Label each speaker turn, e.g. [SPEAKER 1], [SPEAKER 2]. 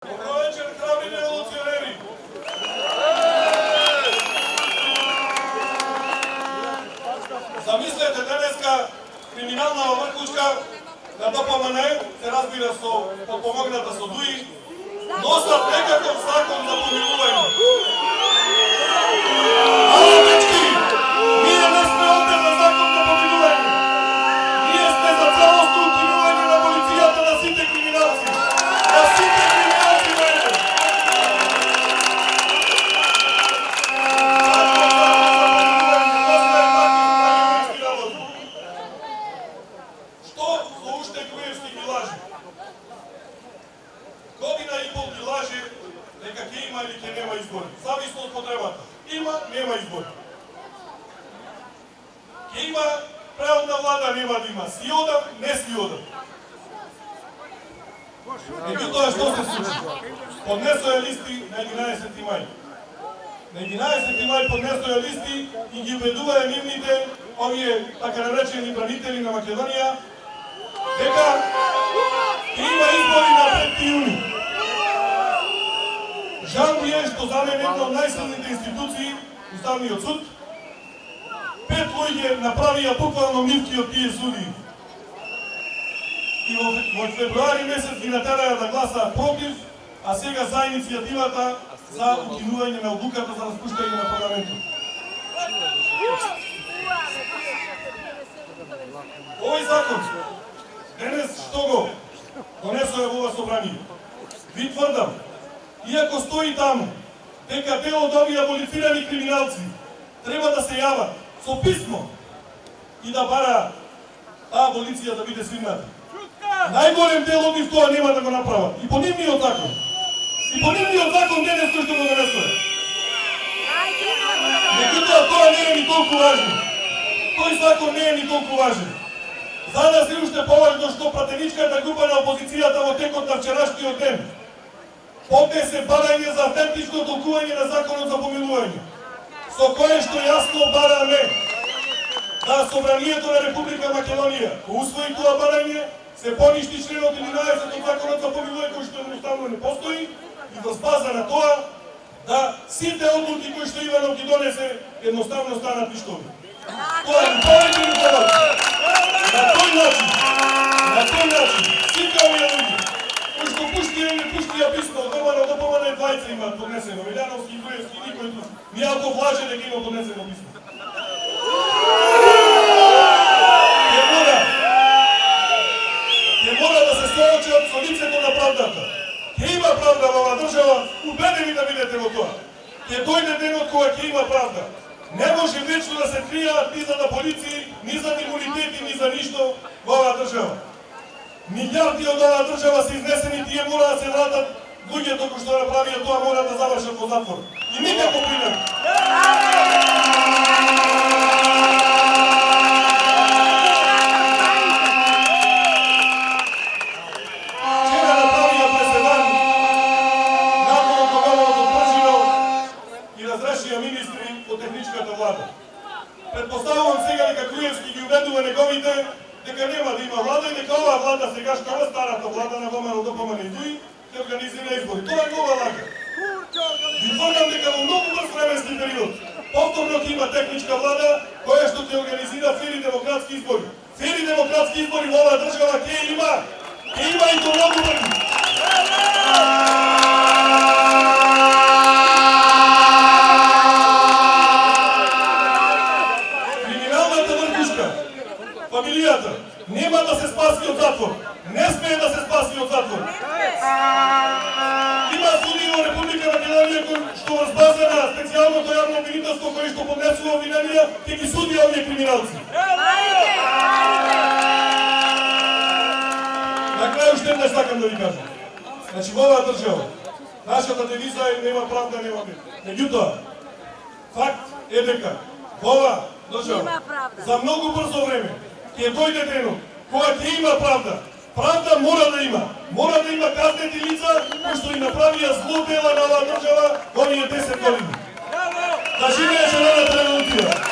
[SPEAKER 1] Добро вечер, храбри револуционери! Замислете денеска криминална вркучка на ДПМН, се разбира со подпомогната со ДУИ, носат некаков закон за помилување. Ало, дечки! Ние не сме овде за закон за помилување. Ние сме за целосно укинување на полицијата на сите криминалци. На сите криминалци, мене! Што со уште Груевски ги лажи? Година и пол ги лаже дека ќе има или ќе нема избори. Зависно од потребата. Има, нема избори. Ќе има преодна влада, нема да има. Си одам, не си одам. Меѓутоа што се случи? Поднесоја листи на 11. мај. На 11. мај поднесоја листи и ги убедуваја нивните, овие така наречени бранители на Македонија, дека ќе има избори на 5. јуни. Жал ми е што за мен една од најсилните институции, Уставниот суд, 5 луѓе направија буквално мивки од тие судии. И во февруари месец ги натераја да гласаат против, а сега за иницијативата за укинување на одлуката за распуштање на парламентот. Овој закон, денес што го донесоја во ова собрание, ви тврдам, иако стои таму, дека дел од овие аболицирани криминалци треба да се јават со писмо и да бара таа аболиција да биде свирната. Најголем дел од нив тоа нема да го направат. И по нивниот закон. И по нивниот закон денес кој што го донесува. Меѓутоа тоа не е ни толку важно. Тој закон не е ни толку важен. За нас е уште поважно што пратеничката група на опозицијата во текот на вчерашниот ден поднесе барање за автентично толкување на законот за помилување, со кое што јасно бараме да Собранието на Република Македонија усвои тоа барање, се поништи членот 11 од законот за помилување кој што едноставно не постои и во спаза на тоа да сите одлуки кои што Иванов ги донесе едноставно станат ништови. Тоа е повеќе ни повеќе. На тој начин, сите овие луѓе кои што пуштија и не пуштија писмо од дома на ДПМН двајца имаат поднесено, Велјановски и Груевски, никој друг. Мијалков лаже дека има поднесено писмо. Ќе мора да се соочат со лицето на правдата. Ќе има правда во оваа држава, убедени да бидете во тоа. Ќе дојде денот кога ќе има правда. Не може вечно да се кријаат ни за да полиции, ни за имунитети, ни за ништо во оваа држава. Милиарди од оваа држава се изнесени, тие мора да се вратат, луѓето кои што направија тоа мора да завршат во затвор. И никако принак. Вчера направија преседан након договорот од Пржино и разрешија министри по техничката влада. Предпоставувам сега дека Груевски ги убедува неговите дека нема да има влада и дека оваа влада сегашка, ова старата влада на ВМРО ДПМН и ДУИ ќе организира избори. Тоа е нова лага. Ви тврдам дека во многу брз временски период повторно ќе има техничка влада која што ќе организира фери демократски избори. Фери демократски избори во оваа држава ќе има. Ќе има и до многу брзи. Криминалната вркушка, фамилијата, нема да се спаси од затвор. Не смее да се спаси од затвор. Има судии во Република Македонија кои што во база на специјалното јавно обвинителство кои што поднесува обвиненија ќе ги суди овие криминалци. На крај уште еднаш сакам да ви кажам. Значи во оваа држава нашата девиза е нема правда, нема мир. Меѓутоа, факт е дека во оваа држава за многу брзо време ќе дојде денот кога ќе има правда. Правда мора да има. Мора да има казнети лица кои што и направија зло дела на оваа држава во овие 10 години. Да живее зелената револуција!